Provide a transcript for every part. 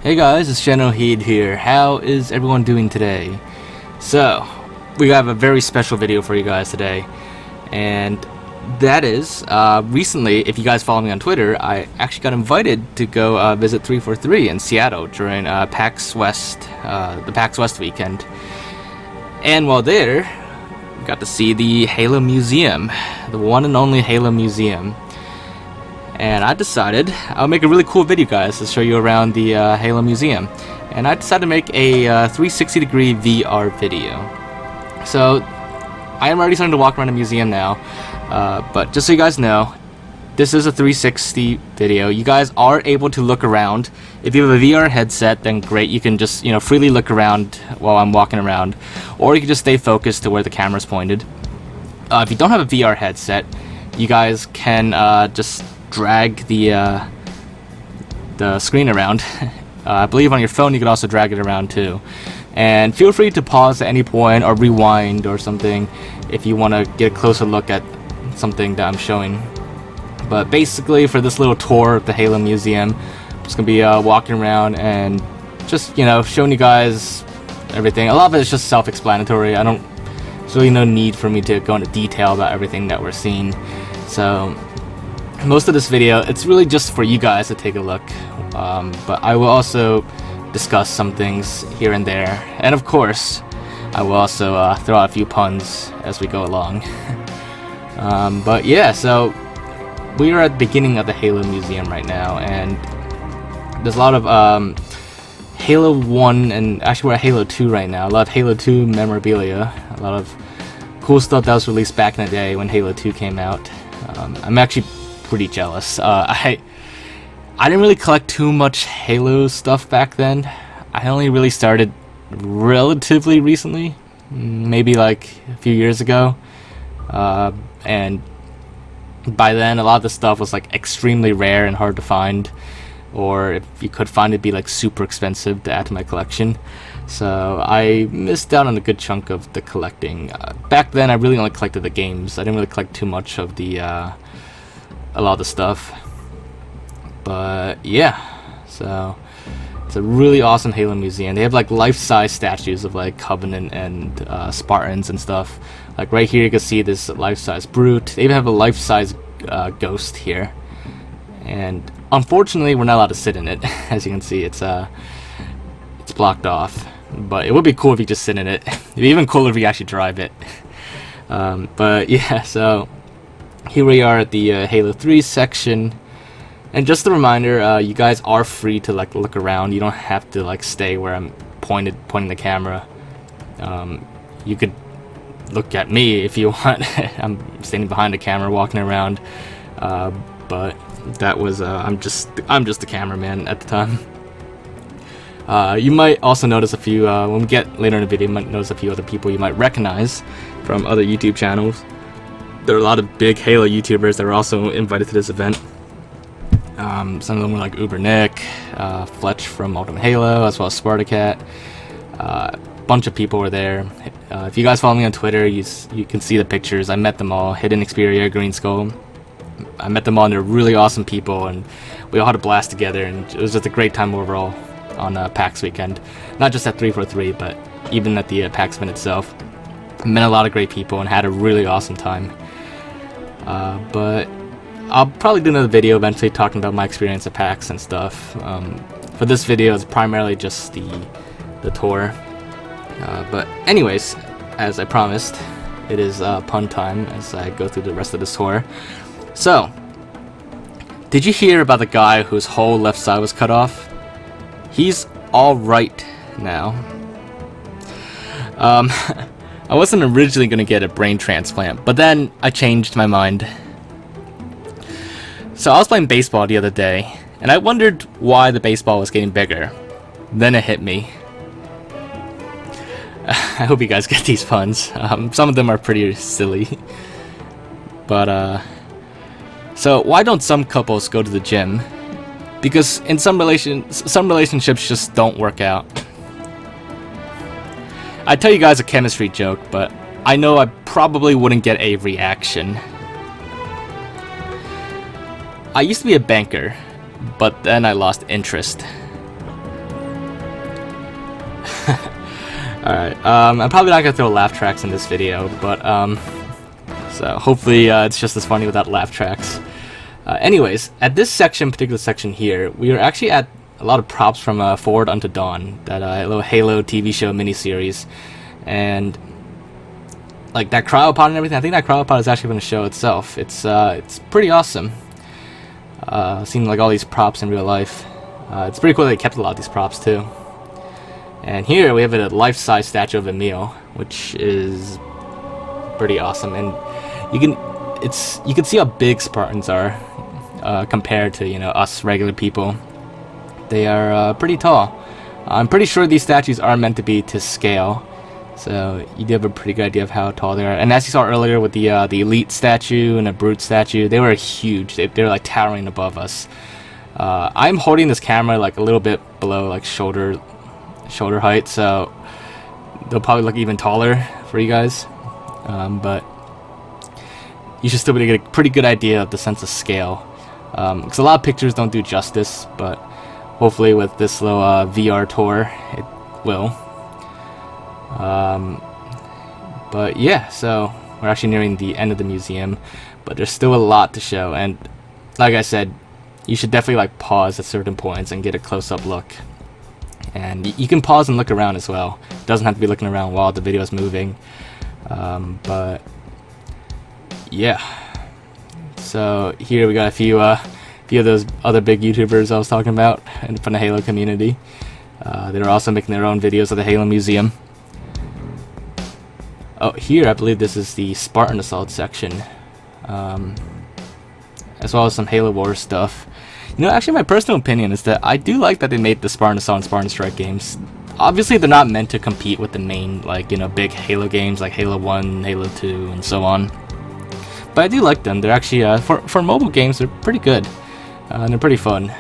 Hey guys, it's Generalkidd here. How is everyone doing today? So, we have a very special video for you guys today, and that is, recently, if you guys follow me on Twitter, I actually got invited to go visit 343 in Seattle during PAX West, the PAX West weekend. And while there, we got to see the Halo Museum, the one and only Halo Museum. And I decided I'll make a really cool video, guys, to show you around the Halo Museum. And I decided to make a 360-degree VR video. So, I am already starting to walk around the museum now. But just so you guys know, this is a 360 video. You guys are able to look around. If you have a VR headset, then great. You can just, freely look around while I'm walking around. Or you can just stay focused to where the camera's pointed. If you don't have a VR headset, you guys can just drag the screen around. I believe on your phone you can also drag it around too. And feel free to pause at any point or rewind or something if you want to get a closer look at something that I'm showing. But basically, for this little tour of the Halo Museum, I'm just going to be walking around and just, showing you guys everything. A lot of it is just self-explanatory. There's really no need for me to go into detail about everything that we're seeing. So most of this video, it's really just for you guys to take a look, but I will also discuss some things here and there, and of course I will also throw out a few puns as we go along. But yeah, so we are at the beginning of the Halo Museum right now, and there's a lot of Halo 1, and actually we're at Halo 2 right now. A lot of Halo 2 memorabilia, a lot of cool stuff that was released back in the day when Halo 2 came out. I'm actually pretty jealous. I didn't really collect too much Halo stuff back then. I only really started relatively recently, maybe like a few years ago, and by then a lot of the stuff was like extremely rare and hard to find, or if you could find it, it'd be like super expensive to add to my collection. So I missed out on a good chunk of the collecting. Back then I really only collected the games. I didn't really collect too much of the a lot of the stuff. But yeah, so it's a really awesome Halo Museum. They have like life-size statues of like Covenant and Spartans and stuff. Like right here you can see this life-size Brute. They even have a life-size Ghost here, and unfortunately we're not allowed to sit in it. As you can see, it's blocked off, but it would be cool if you just sit in it. It'd be even cooler if you actually drive it. But yeah, so here we are at the Halo 3 section, and just a reminder, you guys are free to like look around. You don't have to like stay where I'm pointing the camera. You could look at me if you want. I'm standing behind the camera walking around, but that was I'm just the cameraman at the time. You might also notice a few when we get later in the video, you might notice a few other people you might recognize from other YouTube channels. There are a lot of big Halo YouTubers that were also invited to this event. Some of them were like Uber Nick, Fletch from Ultimate Halo, as well as Spartan. A bunch of people were there. If you guys follow me on Twitter, you can see the pictures. I met them all. Hidden Xperia, Green Skull. I met them all, and they're really awesome people, and we all had a blast together, and it was just a great time overall on PAX weekend. Not just at 343, but even at the PAX event itself. I met a lot of great people and had a really awesome time. But I'll probably do another video eventually talking about my experience at PAX and stuff. For this video, it's primarily just the tour. But anyways, as I promised, it is pun time as I go through the rest of this tour. So, did you hear about the guy whose whole left side was cut off? He's alright now. I wasn't originally going to get a brain transplant, but then I changed my mind. So I was playing baseball the other day, and I wondered why the baseball was getting bigger. Then it hit me. I hope you guys get these puns. Some of them are pretty silly. But, so why don't some couples go to the gym? Because in some relationships just don't work out. I'd tell you guys a chemistry joke, but I know I probably wouldn't get a reaction. I used to be a banker, but then I lost interest. Alright, I'm probably not gonna throw laugh tracks in this video, but so hopefully it's just as funny without laugh tracks. Anyways, at this particular section here, we are actually at a lot of props from Forward Unto Dawn, that little Halo TV show miniseries, and like that cryopod and everything. I think that cryopod is actually from the show itself. It's pretty awesome. Seeing like all these props in real life. It's pretty cool that they kept a lot of these props too. And here we have a life-size statue of Emil, which is pretty awesome. And you can see how big Spartans are compared to, you know, us regular people. They are pretty tall. I'm pretty sure these statues are meant to be to scale, so you do have a pretty good idea of how tall they are. And as you saw earlier with the elite statue and a brute statue, they were huge. They were like towering above us. I'm holding this camera like a little bit below like shoulder height, so they'll probably look even taller for you guys. But you should still be able to get a pretty good idea of the sense of scale. Because a lot of pictures don't do justice, but hopefully with this little VR tour, it will. But yeah, so we're actually nearing the end of the museum, but there's still a lot to show. And like I said, you should definitely like pause at certain points and get a close-up look. And you can pause and look around as well. It doesn't have to be looking around while the video is moving. But yeah, so here we got a few of those other big YouTubers I was talking about from the Halo community. They're also making their own videos of the Halo Museum. Oh, here I believe this is the Spartan Assault section, as well as some Halo Wars stuff. You know, actually my personal opinion is that I do like that they made the Spartan Assault and Spartan Strike games. Obviously they're not meant to compete with the main, like, you know, big Halo games like Halo 1, Halo 2, and so on. But I do like them. They're actually, for mobile games, they're pretty good. And they're pretty fun.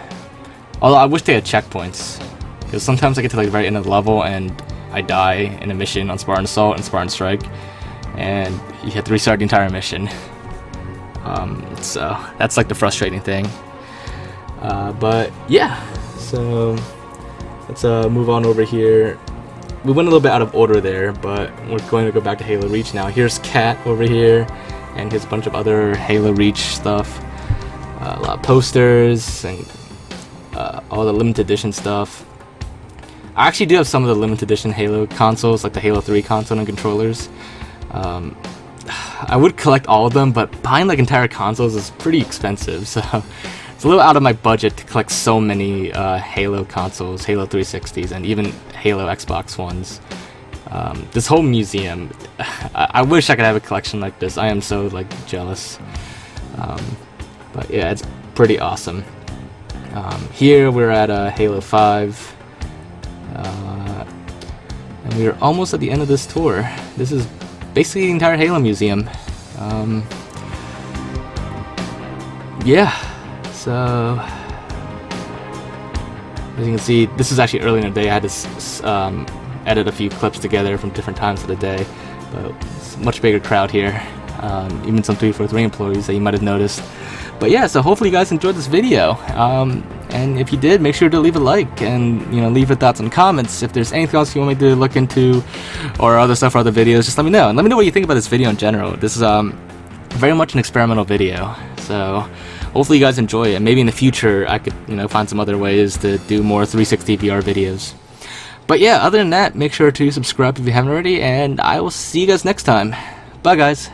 Although I wish they had checkpoints, because sometimes I get to like the very end of the level and I die in a mission on Spartan Assault and Spartan Strike, and you have to restart the entire mission. So that's like the frustrating thing. But yeah, so let's move on over here. We went a little bit out of order there, but we're going to go back to Halo Reach now. Here's Cat over here, and here's a bunch of other Halo Reach stuff. A lot of posters and all the limited edition stuff. I actually do have some of the limited edition Halo consoles, like the Halo 3 console and controllers. I would collect all of them, but buying like entire consoles is pretty expensive, so it's a little out of my budget to collect so many Halo consoles, Halo 360s, and even Halo Xbox Ones. This whole museum, I wish I could have a collection like this. I am so like jealous. But yeah, it's pretty awesome. Here we're at Halo 5. And we are almost at the end of this tour. This is basically the entire Halo Museum. Yeah, so as you can see, this is actually early in the day. I had to edit a few clips together from different times of the day, but it's a much bigger crowd here. Even some 343 employees that you might have noticed. But yeah, so hopefully you guys enjoyed this video. And if you did, make sure to leave a like and, you know, leave your thoughts and comments. If there's anything else you want me to look into or other stuff for other videos, just let me know. And let me know what you think about this video in general. This is very much an experimental video, so hopefully you guys enjoy it. And maybe in the future I could, you know, find some other ways to do more 360 VR videos. But yeah, other than that, make sure to subscribe if you haven't already, and I will see you guys next time. Bye guys.